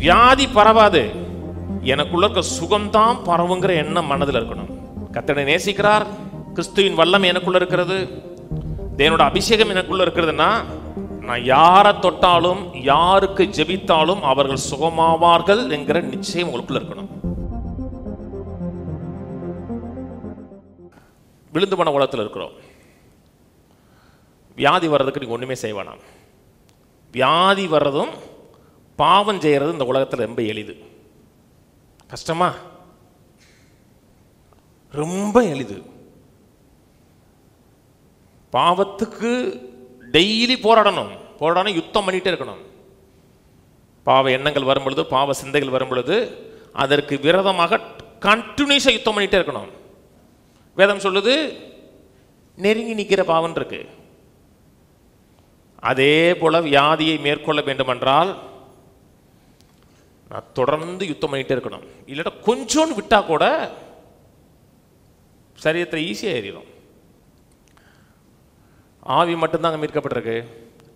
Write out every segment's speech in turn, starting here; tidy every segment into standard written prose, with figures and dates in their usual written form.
வியாதி பரவாது, எனக்குள்ள இருக்க சுகம்தான் பரவுங்கிற எண்ணம் மனதில் இருக்கணும். கர்த்தரை நேசிக்கிறார், கிறிஸ்துவின் வல்லமை எனக்குள்ள இருக்கிறது, தேவனோட அபிஷேகம் எனக்குள்ள இருக்கிறதுன்னா நான் யாரை தொட்டாலும் யாருக்கு ஜெபித்தாலும் அவர்கள் சுகமாவார்கள் என்கிற நிச்சயம் உங்களுக்குள்ள இருக்கணும். விழுந்து போன உலகத்தில் இருக்கிறோம். வியாதி வர்றதுக்கு நீங்க ஒண்ணுமே செய்வானாம். வியாதி வர்றதும் பாவம் செய்யறது இந்த உலகத்தில் ரொம்ப எளிது. கஷ்டமா? ரொம்ப எளிது. பாவத்துக்கு டெய்லி போராடணும், யுத்தம் பண்ணிட்டே இருக்கணும். பாவ எண்ணங்கள் வரும் பொழுது, பாவ சிந்தைகள் வரும் பொழுது அதற்கு விரோதமாக கண்டினியூஸா யுத்தம் பண்ணிட்டே இருக்கணும். வேதம் சொல்லுது நெருங்கி நிற்கிற பாவம் இருக்கு. அதே போல வியாதியை மேற்கொள்ள வேண்டுமென்றால் நான் தொடர்ந்து யுத்தம் பண்ணிட்டே இருக்கணும். இல்லைன்னா கொஞ்சோன்னு விட்டா கூட சரீரத்தில் ஈஸியாக ஏறிடும். ஆவி மட்டும்தாங்க மீட்கப்பட்டிருக்கு,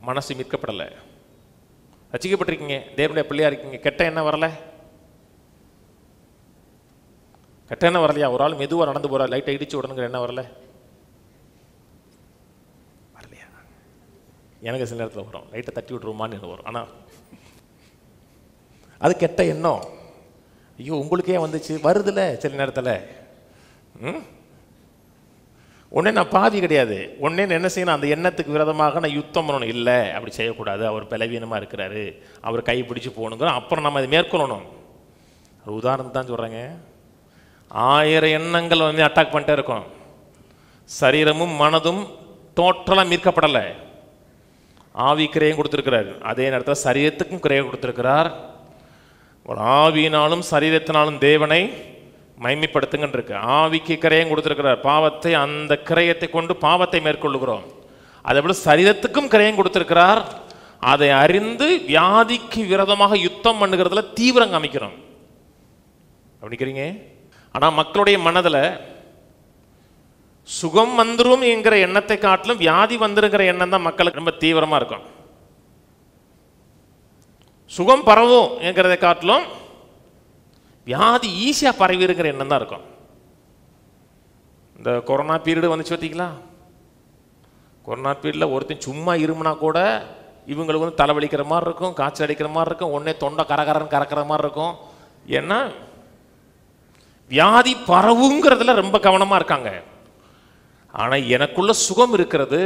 மனசு மீட்கப்படலை. ரசிக்கப்பட்டிருக்கீங்க, தேவனுடைய பிள்ளையா இருக்கீங்க, கெட்ட எண்ணம் வரல, கெட்ட எண்ணம் வரலையா? ஒரு ஆள் மெதுவாக நடந்து போறா, லைட்டை இடிச்சு உடனுங்கிற எண்ணம் வரல, வரலையா? எனக்கு சில நேரத்தில் வரும், லைட்டை தட்டி விட்டுருமான்னு வரும். ஆனால் அது கெட்ட எண்ணம். ஐயோ உங்களுக்கே வந்துச்சு, வருதுல்ல சில நேரத்தில். உடனே நான் பாவி கிடையாது, உடனே என்ன செய்யணும், அந்த எண்ணத்துக்கு விரோதமாக நான் யுத்தம் பண்ணணும். இல்லை, அப்படி செய்யக்கூடாது, அவர் பலவீனமாக இருக்கிறாரு, அவர் கை பிடிச்சி போகணுங்கிற அப்புறம் நம்ம அதை மேற்கொள்ளணும். ஒரு உதாரணம் தான் சொல்கிறேங்க. 1000 எண்ணங்கள் வந்து அட்டாக் பண்ணிட்டே இருக்கும். சரீரமும் மனதும் டோட்டலாக மீட்கப்படலை. ஆவி கிரையும் கொடுத்துருக்கிறார், அதே நேரத்தில் சரீரத்துக்கும் கிரையை கொடுத்துருக்கிறார். ஒரு ஆவியினாலும் சரீரத்தினாலும் தேவனை மைமைப்படுத்துங்கன்னு இருக்கு. ஆவிக்கு கிரையம் கொடுத்திருக்கிறார், பாவத்தை, அந்த கிரயத்தை கொண்டு பாவத்தை மேற்கொள்ளுகிறோம். அதே போல சரீரத்துக்கும் கிரையம் கொடுத்திருக்கிறார். அதை அறிந்து வியாதிக்கு விரோதமாக யுத்தம் பண்ணுகிறதுல தீவிரம் காமிக்கிறோம். அப்படிங்கிறீங்க. ஆனால் மக்களுடைய மனதில் சுகம் வந்துரும் என்கிற எண்ணத்தை காட்டிலும் வியாதி வந்துருங்கிற எண்ணம் தான் மக்களுக்கு ரொம்ப தீவிரமாக இருக்கும். சுகம் பரவும் என்கிறதை காட்டிலும் வியாதி ஈஸியாக பரவிருங்கிற எண்ணம் தான் இருக்கும். இந்த கொரோனா பீரியடு வந்துச்சு பார்த்தீங்களா? கொரோனா பீரியடில் ஒருத்தன் சும்மா இருமுனா கூட இவங்களுக்கு வந்து தலைவலிக்கிற மாதிரி இருக்கும், காய்ச்சல் அடிக்கிற மாதிரி இருக்கும், உடனே தொண்டை கரகரன்னு கறக்கிற மாதிரி இருக்கும். ஏன்னா வியாதி பரவுங்கிறதுல ரொம்ப கவனமாக இருக்காங்க. ஆனால் எனக்குள்ள சுகம் இருக்கிறது,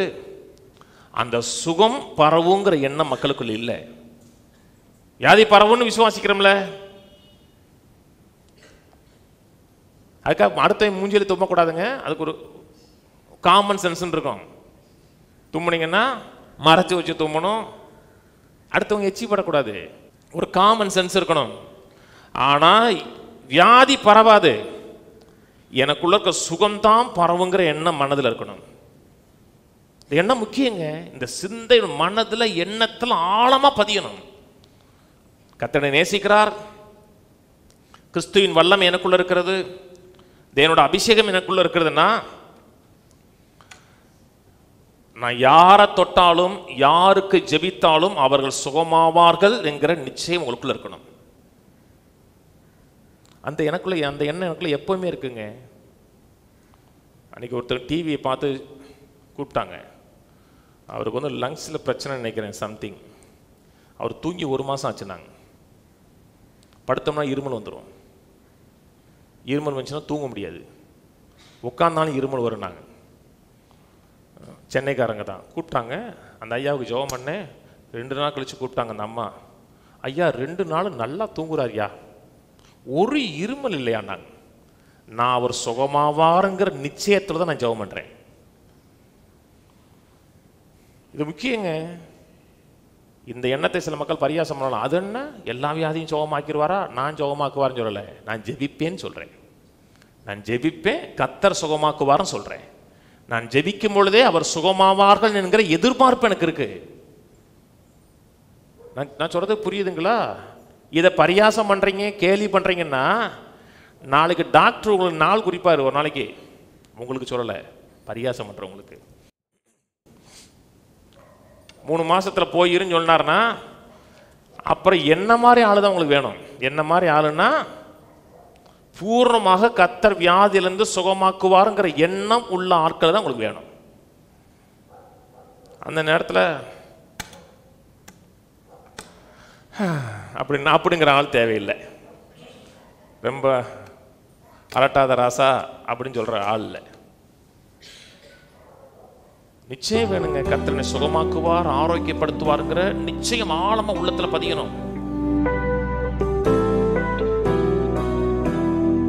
அந்த சுகம் பரவுங்கிற எண்ணம் மக்களுக்குள்ள இல்லை. வியாதி பரவுன்னு விசுவாசிக்கிறோம்ல, அதுக்காக அடுத்த மூஞ்சியில் தும்மக்கூடாதுங்க. அதுக்கு ஒரு காமன் சென்ஸ் இருக்கும். தும்முனீங்கன்னா மறைச்சு வச்சு தும்மணும், அடுத்தவங்க எச்சிப்படக்கூடாது, ஒரு காமன் சென்ஸ் இருக்கணும். ஆனால் வியாதி பரவாது, எனக்குள்ள இருக்க சுகம்தான் பரவுங்கிற எண்ணம் மனதில் இருக்கணும். இந்த எண்ணம் முக்கியங்க. இந்த சிந்தை மனதில் எண்ணத்தில் ஆழமாக பதியணும். கர்த்தரை நேசிக்கிறார், கிறிஸ்துவின் வல்லமை எனக்குள்ள இருக்கிறது, தேவனோட அபிஷேகம் எனக்குள்ள இருக்கிறதுனா நான் யாரை தொட்டாலும் யாருக்கு ஜெபித்தாலும் அவர்கள் சுகமாவார்கள் என்கிற நிச்சயம் உங்களுக்குள்ள இருக்கணும். அந்த எண்ணம் எனக்குள்ள எப்பவுமே இருக்குங்க. அன்னைக்கு ஒருத்தர் டிவியை பார்த்து கூப்பிட்டாங்க. அவருக்கு வந்து லங்ஸில் பிரச்சனை நினைக்கிறேன், சம்திங். அவர் தூங்கி 1 மாதம் ஆச்சுனாங்க. படுத்தோம்னா இருமல் வந்துடும், இருமல் வந்துச்சுன்னா தூங்க முடியாது, உட்காந்தாலும் இருமல் வரும்னாங்க. சென்னைக்காரங்க தான் கூப்பிட்டாங்க. அந்த ஐயாவுக்கு ஜெபம் பண்ணேன். 2 நாள் கழித்து கூப்பிட்டாங்க அந்த அம்மா. ஐயா 2 நாள் நல்லா தூங்குறார் ஐயா, ஒரு இருமல் இல்லையான்னாங்க. நான் அவர் சுகமாவாருங்கிற நிச்சயத்தில் தான் நான் ஜெபம் பண்ணுறேன். இது முக்கியங்க. இந்த எண்ணத்தை சில மக்கள் பரியாசம் பண்ணலாம். அது என்ன எல்லா வியாதியும் சுகமாக்கிடுவாரா? நான் சுகமாக்குவார்னு சொல்லலை, நான் ஜெபிப்பேன்னு சொல்கிறேன். நான் ஜெபிப்பேன், கர்த்தர் சுகமாக்குவார்னு சொல்கிறேன். நான் ஜெபிக்கும் பொழுதே அவர் சுகமாவார்கள் என்கிற எதிர்பார்ப்பு எனக்கு இருக்கு. நான் சொல்றது புரியுதுங்களா? இதை பரியாசம் பண்றீங்க, கேலி பண்றீங்கன்னா நாளைக்கு டாக்டர் உங்களுக்கு நாள் குறிப்பாரு. ஒரு நாளைக்கு உங்களுக்கு சொல்லலை, பரியாசம் பண்றவங்களுக்கு 3 மாசத்துல போயிருன்னு சொன்னார்னா அப்புறம் என்ன மாதிரி ஆளு தான் உங்களுக்கு வேணும். என்ன மாதிரி ஆளுன்னா பூர்ணமாக கர்த்தர் வியாதியிலிருந்து சுகமாக்குவாருங்கிற எண்ணம் உள்ள ஆட்கள் தான் உங்களுக்கு வேணும். அந்த நேரத்தில் அப்படிங்கிற ஆள் தேவையில்லை. ரொம்ப அலட்டாத ராசா அப்படின்னு சொல்ற ஆள் இல்லை. நிச்சயம் வேணுங்க. கர்த்தர் சுகமாக்குவார், ஆரோக்கியப்படுத்துவாருங்கிற நிச்சயம் ஆழமா உள்ளத்துல பதியணும்.